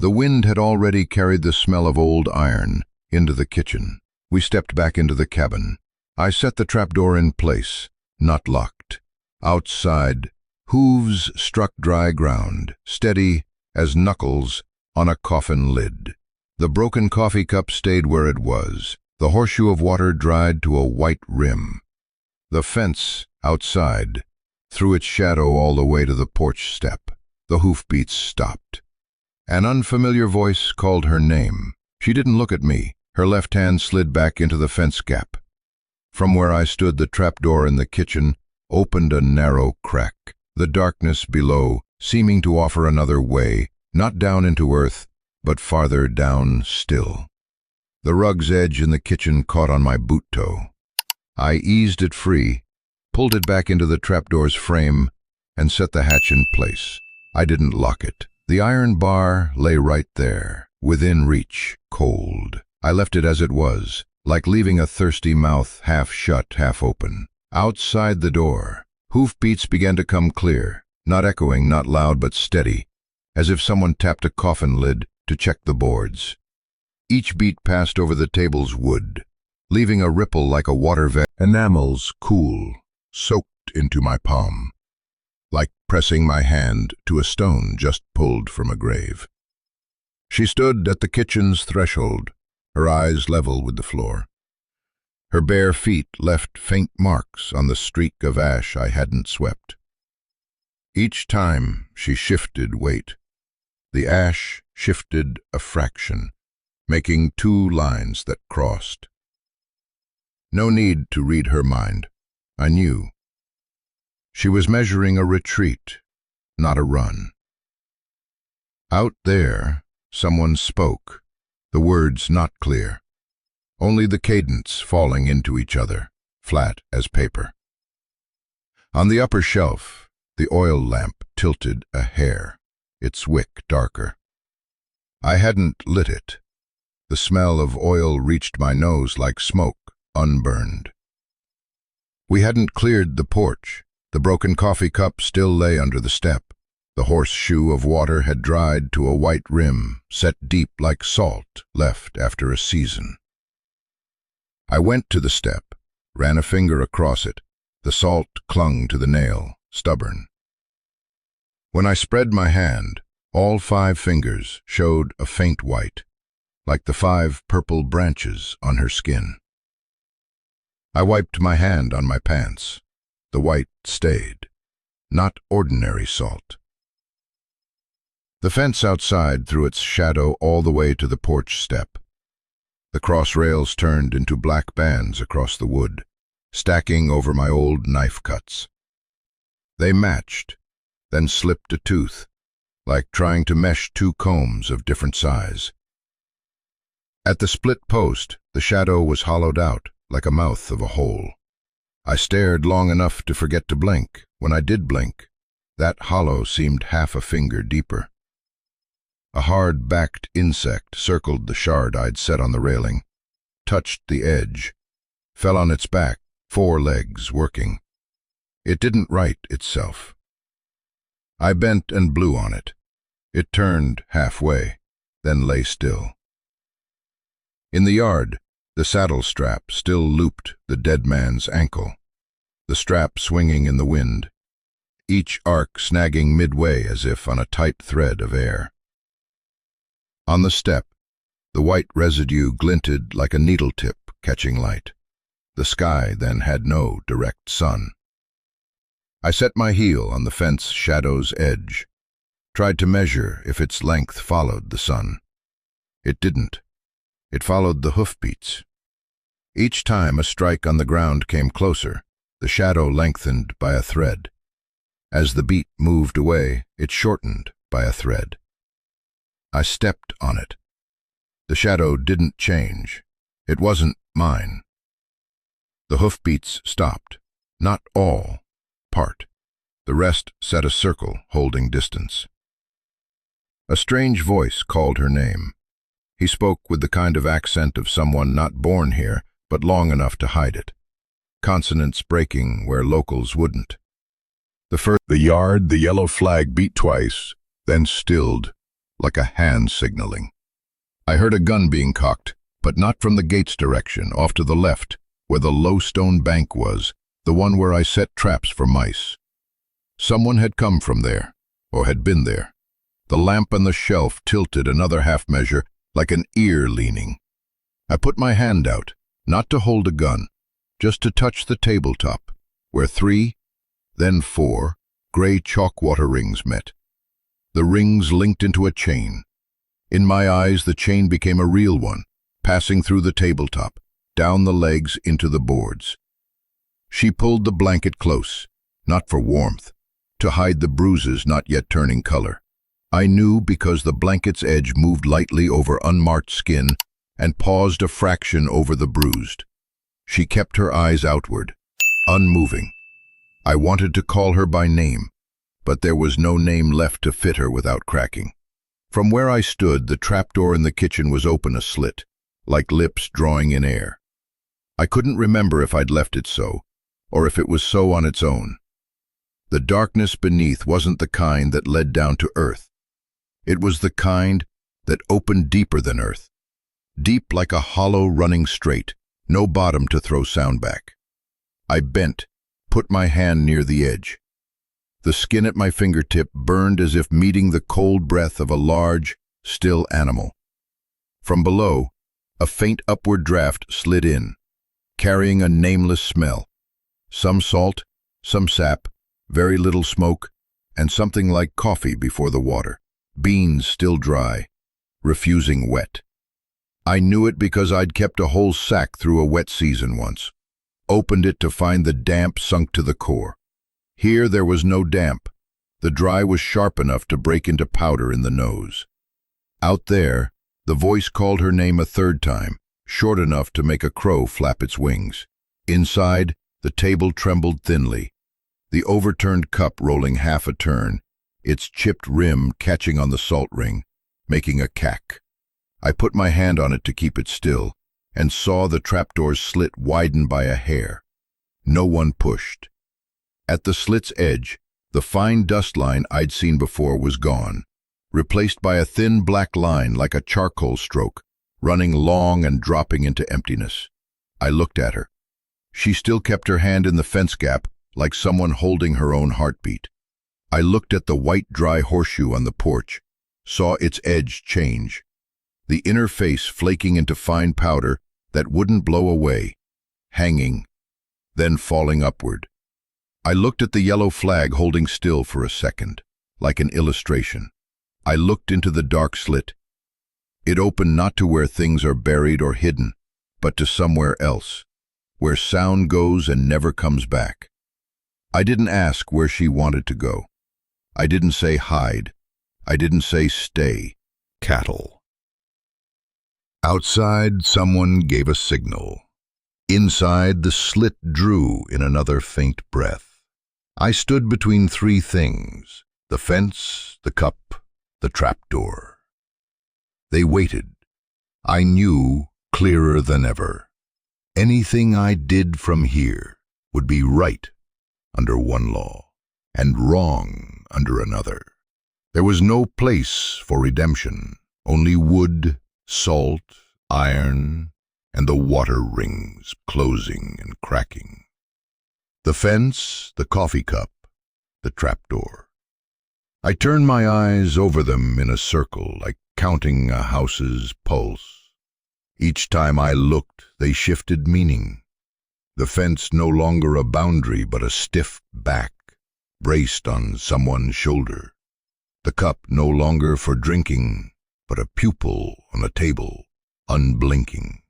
A: The wind had already carried the smell of old iron into the kitchen. We stepped back into the cabin. I set the trapdoor in place, not locked. Outside, hooves struck dry ground, steady as knuckles on a coffin lid. The broken coffee cup stayed where it was. The horseshoe of water dried to a white rim. The fence outside threw its shadow all the way to the porch step. The hoofbeats stopped. An unfamiliar voice called her name. She didn't look at me. Her left hand slid back into the fence gap. From where I stood, the trapdoor in the kitchen opened a narrow crack, the darkness below seeming to offer another way, not down into earth, but farther down still. The rug's edge in the kitchen caught on my boot toe. I eased it free, pulled it back into the trapdoor's frame, and set the hatch in place. I didn't lock it. The iron bar lay right there, within reach, cold. I left it as it was, like leaving a thirsty mouth half shut, half open. Outside the door, hoofbeats began to come clear, not echoing, not loud, but steady, as if someone tapped a coffin lid to check the boards. Each beat passed over the table's wood, leaving a ripple like a water vat. Enamels cool, soaked into my palm, like pressing my hand to a stone just pulled from a grave. She stood at the kitchen's threshold, her eyes level with the floor. Her bare feet left faint marks on the streak of ash I hadn't swept. Each time she shifted weight, the ash shifted a fraction, making two lines that crossed. No need to read her mind. I knew. She was measuring a retreat, not a run. Out there, someone spoke, the words not clear, only the cadence falling into each other, flat as paper. On the upper shelf, the oil lamp tilted a hair, its wick darker. I hadn't lit it. The smell of oil reached my nose like smoke, unburned. We hadn't cleared the porch. The broken coffee cup still lay under the step. The horseshoe of water had dried to a white rim, set deep like salt left after a season. I went to the step, ran a finger across it. The salt clung to the nail, stubborn. When I spread my hand, all 5 fingers showed a faint white, like the 5 purple branches on her skin. I wiped my hand on my pants. The white stayed, not ordinary salt. The fence outside threw its shadow all the way to the porch step. The cross rails turned into black bands across the wood, stacking over my old knife cuts. They matched, then slipped a tooth, like trying to mesh 2 combs of different size. At the split post, the shadow was hollowed out, like a mouth of a hole. I stared long enough to forget to blink. When I did blink, that hollow seemed half a finger deeper. A hard-backed insect circled the shard I'd set on the railing, touched the edge, fell on its back, 4 legs working. It didn't right itself. I bent and blew on it. It turned halfway, then lay still. In the yard, the saddle strap still looped the dead man's ankle, the strap swinging in the wind, each arc snagging midway as if on a tight thread of air. On the step, the white residue glinted like a needle tip catching light. The sky then had no direct sun. I set my heel on the fence shadow's edge, tried to measure if its length followed the sun. It didn't. It followed the hoofbeats. Each time a strike on the ground came closer, the shadow lengthened by a thread. As the beat moved away, it shortened by a thread. I stepped on it. The shadow didn't change. It wasn't mine. The hoofbeats stopped. Not all, part. The rest set a circle, holding distance. A strange voice called her name. He spoke with the kind of accent of someone not born here, but long enough to hide it. Consonants breaking where locals wouldn't. The yard, the yellow flag beat twice, then stilled, like a hand signaling. I heard a gun being cocked, but not from the gate's direction, off to the left, where the low stone bank was, the one where I set traps for mice. Someone had come from there, or had been there. The lamp on the shelf tilted another half measure, like an ear leaning. I put my hand out, not to hold a gun, just to touch the tabletop, where 3, then 4, gray chalk water rings met. The rings linked into a chain. In my eyes, the chain became a real one, passing through the tabletop, down the legs into the boards. She pulled the blanket close, not for warmth, to hide the bruises not yet turning color. I knew because the blanket's edge moved lightly over unmarked skin and paused a fraction over the bruised. She kept her eyes outward, unmoving. I wanted to call her by name, but there was no name left to fit her without cracking. From where I stood, the trapdoor in the kitchen was open a slit, like lips drawing in air. I couldn't remember if I'd left it so, or if it was so on its own. The darkness beneath wasn't the kind that led down to earth. It was the kind that opened deeper than earth, deep like a hollow running straight, no bottom to throw sound back. I bent, put my hand near the edge. The skin at my fingertip burned as if meeting the cold breath of a large, still animal. From below, a faint upward draft slid in, carrying a nameless smell. Some salt, some sap, very little smoke, and something like coffee before the water. Beans still dry, refusing wet. I knew it because I'd kept a whole sack through a wet season once. Opened it to find the damp sunk to the core. Here there was no damp. The dry was sharp enough to break into powder in the nose. Out there, the voice called her name a third time, short enough to make a crow flap its wings. Inside, the table trembled thinly, the overturned cup rolling half a turn, its chipped rim catching on the salt ring, making a cack. I put my hand on it to keep it still, and saw the trapdoor's slit widen by a hair. No one pushed. At the slit's edge, the fine dust line I'd seen before was gone, replaced by a thin black line like a charcoal stroke, running long and dropping into emptiness. I looked at her. She still kept her hand in the fence gap, like someone holding her own heartbeat. I looked at the white dry horseshoe on the porch, saw its edge change, the inner face flaking into fine powder that wouldn't blow away, hanging, then falling upward. I looked at the yellow flag holding still for a second, like an illustration. I looked into the dark slit. It opened not to where things are buried or hidden, but to somewhere else, where sound goes and never comes back. I didn't ask where she wanted to go. I didn't say hide. I didn't say stay. Cattle. Outside, someone gave a signal. Inside, the slit drew in another faint breath. I stood between 3 things: the fence, the cup, the trapdoor. They waited. I knew, clearer than ever, anything I did from here would be right under one law, and wrong under another. There was no place for redemption, only wood, salt, iron, and the water rings closing and cracking. The fence, the coffee cup, the trapdoor. I turned my eyes over them in a circle, like counting a house's pulse. Each time I looked, they shifted meaning. The fence no longer a boundary, but a stiff back, braced on someone's shoulder. The cup no longer for drinking, but a pupil on a table, unblinking.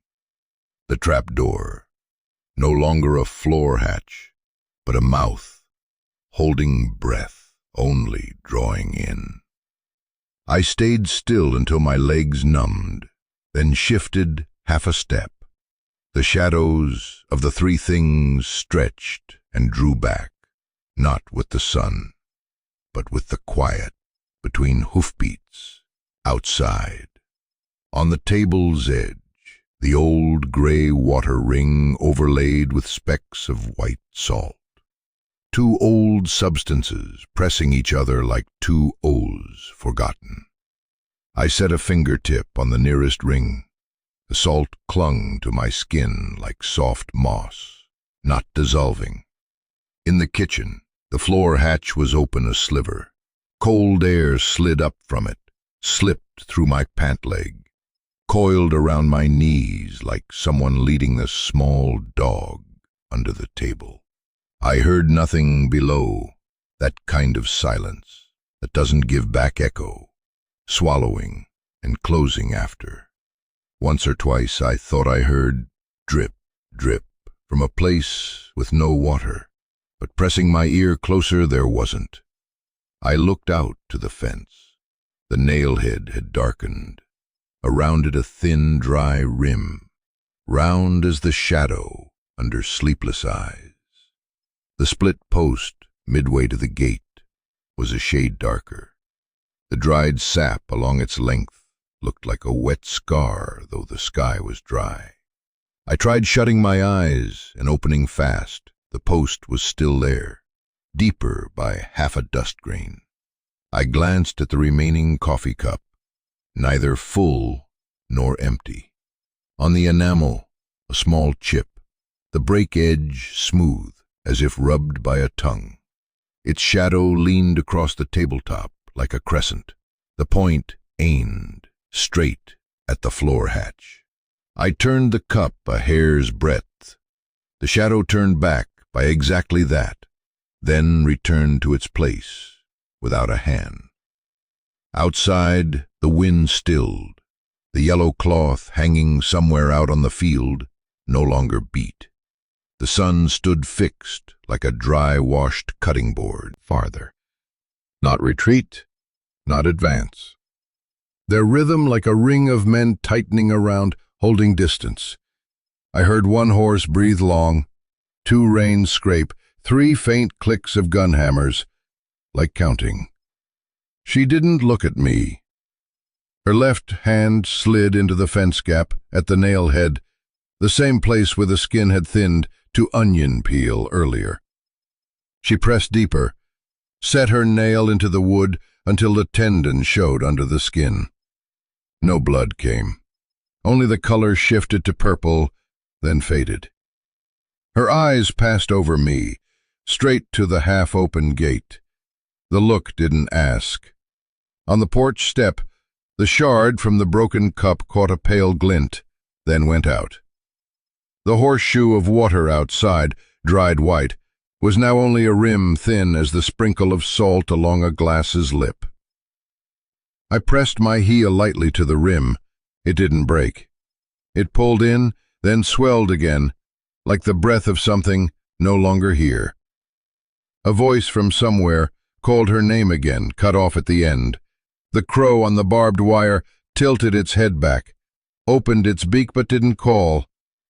A: The trapdoor, no longer a floor hatch, but a mouth, holding breath, only drawing in. I stayed still until my legs numbed, then shifted half a step. The shadows of the 3 things stretched and drew back, not with the sun, but with the quiet between hoofbeats, outside. On the table's edge, the old gray water ring overlaid with specks of white salt. 2 old substances pressing each other like 2 O's forgotten. I set a fingertip on the nearest ring. The salt clung to my skin like soft moss, not dissolving. In the kitchen, the floor hatch was open a sliver. Cold air slid up from it, slipped through my pant leg, coiled around my knees like someone leading a small dog under the table. I heard nothing below, that kind of silence that doesn't give back echo, swallowing and closing after. Once or twice I thought I heard drip, drip from a place with no water, but pressing my ear closer there wasn't. I looked out to the fence. The nail-head had darkened. Around it a thin, dry rim, round as the shadow under sleepless eyes. The split post, midway to the gate, was a shade darker. The dried sap along its length looked like a wet scar, though the sky was dry. I tried shutting my eyes and opening fast. The post was still there, deeper by half a dust grain. I glanced at the remaining coffee cup, neither full nor empty. On the enamel, a small chip, the break edge smooth, as if rubbed by a tongue. Its shadow leaned across the tabletop like a crescent, the point aimed straight at the floor hatch. I turned the cup a hair's breadth. The shadow turned back by exactly that, then returned to its place without a hand. Outside, the wind stilled. The yellow cloth hanging somewhere out on the field no longer beat. The sun stood fixed like a dry-washed cutting board. Farther. Not retreat, not advance. Their rhythm like a ring of men tightening around, holding distance. I heard one horse breathe long, 2 reins scrape, 3 faint clicks of gun hammers, like counting. She didn't look at me. Her left hand slid into the fence gap at the nail head, the same place where the skin had thinned to onion peel earlier. She pressed deeper, set her nail into the wood until the tendon showed under the skin. No blood came. Only the color shifted to purple, then faded. Her eyes passed over me, straight to the half-open gate. The look didn't ask. On the porch step, the shard from the broken cup caught a pale glint, then went out. The horseshoe of water outside, dried white, was now only a rim thin as the sprinkle of salt along a glass's lip. I pressed my heel lightly to the rim. It didn't break. It pulled in, then swelled again, like the breath of something no longer here. A voice from somewhere called her name again, cut off at the end. The crow on the barbed wire tilted its head back, opened its beak but didn't call.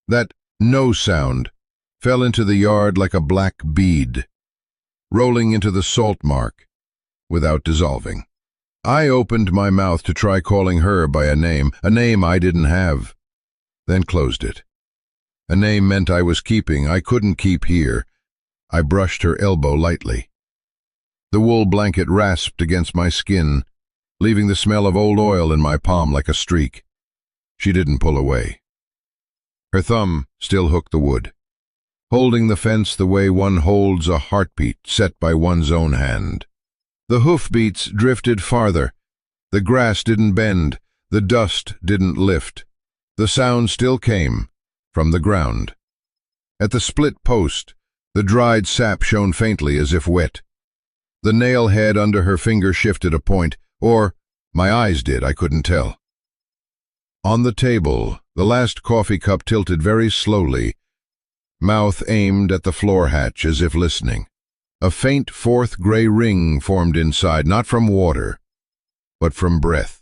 A: That no sound fell into the yard like a black bead, rolling into the salt mark without dissolving. I opened my mouth to try calling her by a name I didn't have, then closed it. A name meant I was keeping, I couldn't keep here. I brushed her elbow lightly. The wool blanket rasped against my skin, leaving the smell of old oil in my palm like a streak. She didn't pull away. Her thumb still hooked the wood, holding the fence the way one holds a heartbeat set by one's own hand. The hoofbeats drifted farther. The grass didn't bend. The dust didn't lift. The sound still came from the ground. At the split post, the dried sap shone faintly as if wet. The nail head under her finger shifted a point, or my eyes did, I couldn't tell. On the table, the last coffee cup tilted very slowly, mouth aimed at the floor hatch as if listening. A faint fourth gray ring formed inside, not from water, but from breath,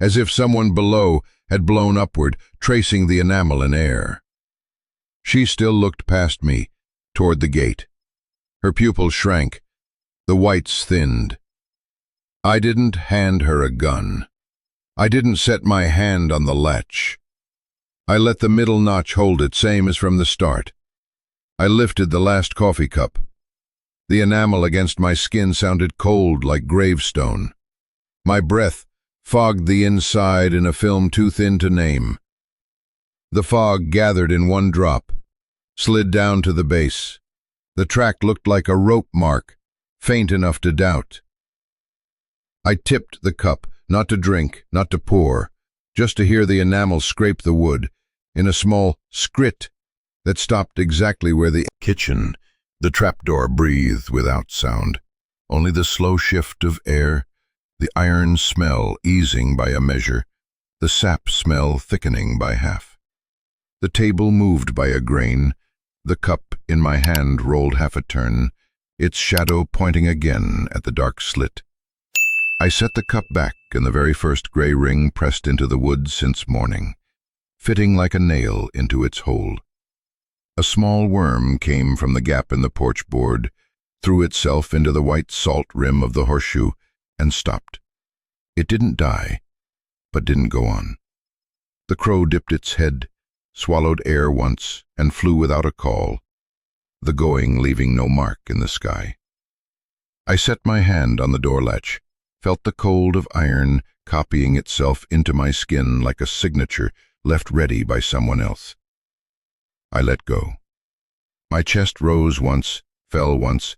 A: as if someone below had blown upward, tracing the enamel in air. She still looked past me, toward the gate. Her pupils shrank, the whites thinned. I didn't hand her a gun. I didn't set my hand on the latch. I let the middle notch hold it, same as from the start. I lifted the last coffee cup. The enamel against my skin sounded cold like gravestone. My breath fogged the inside in a film too thin to name. The fog gathered in one drop, slid down to the base. The track looked like a rope mark, faint enough to doubt. I tipped the cup, not to drink, not to pour, just to hear the enamel scrape the wood, in a small skrit that stopped exactly where the kitchen. The trapdoor breathed without sound, only the slow shift of air, the iron smell easing by a measure, the sap smell thickening by half. The table moved by a grain, the cup in my hand rolled half a turn, its shadow pointing again at the dark slit. I set the cup back, and the very first gray ring pressed into the wood since morning, fitting like a nail into its hold. A small worm came from the gap in the porch board, threw itself into the white salt rim of the horseshoe, and stopped. It didn't die, but didn't go on. The crow dipped its head, swallowed air once, and flew without a call, the going leaving no mark in the sky. I set my hand on the door latch, felt the cold of iron copying itself into my skin like a signature left ready by someone else. I let go. My chest rose once, fell once,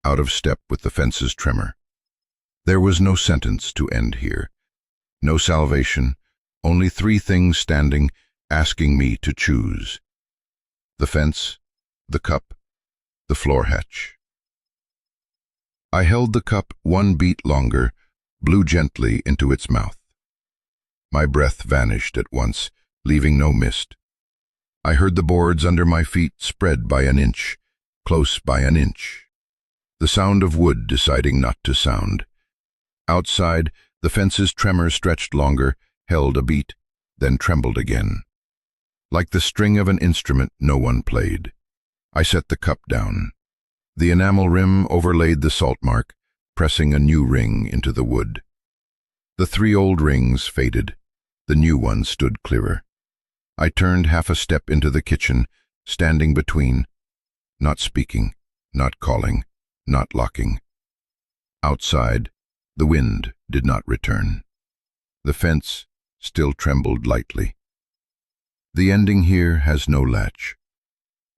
A: out of step with the fence's tremor. There was no sentence to end here, no salvation, only three things standing, asking me to choose: the fence, the cup, the floor hatch. I held the cup one beat longer, blew gently into its mouth. My breath vanished at once, leaving no mist. I heard the boards under my feet spread by an inch, close by an inch. The sound of wood deciding not to sound. Outside, the fence's tremor stretched longer, held a beat, then trembled again. Like the string of an instrument no one played. I set the cup down. The enamel rim overlaid the salt mark, pressing a new ring into the wood. The three old rings faded. The new one stood clearer. I turned half a step into the kitchen, standing between, not speaking, not calling, not locking. Outside, the wind did not return. The fence still trembled lightly. The ending here has no latch.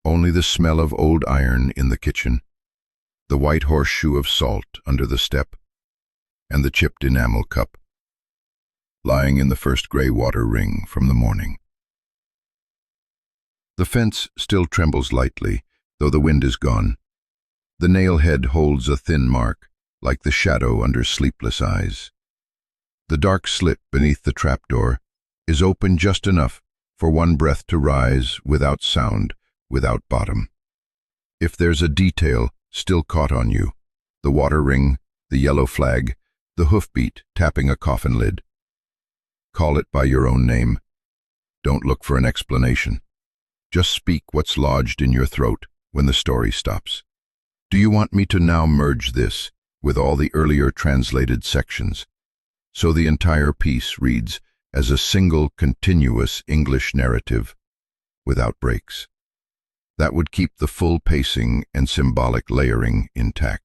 A: Only the smell of old iron in the kitchen, the white horseshoe of salt under the step, and the chipped enamel cup, lying in the first gray water ring from the morning. The fence still trembles lightly, though the wind is gone. The nail head holds a thin mark, like the shadow under sleepless eyes. The dark slit beneath the trapdoor is open just enough for one breath to rise without sound, without bottom. If there's a detail still caught on you, the water ring, the yellow flag, the hoofbeat tapping a coffin lid, call it by your own name. Don't look for an explanation. Just speak what's lodged in your throat when the story stops. Do you want me to now merge this with all the earlier translated sections, so the entire piece reads as a single continuous English narrative, without breaks? That would keep the full pacing and symbolic layering intact.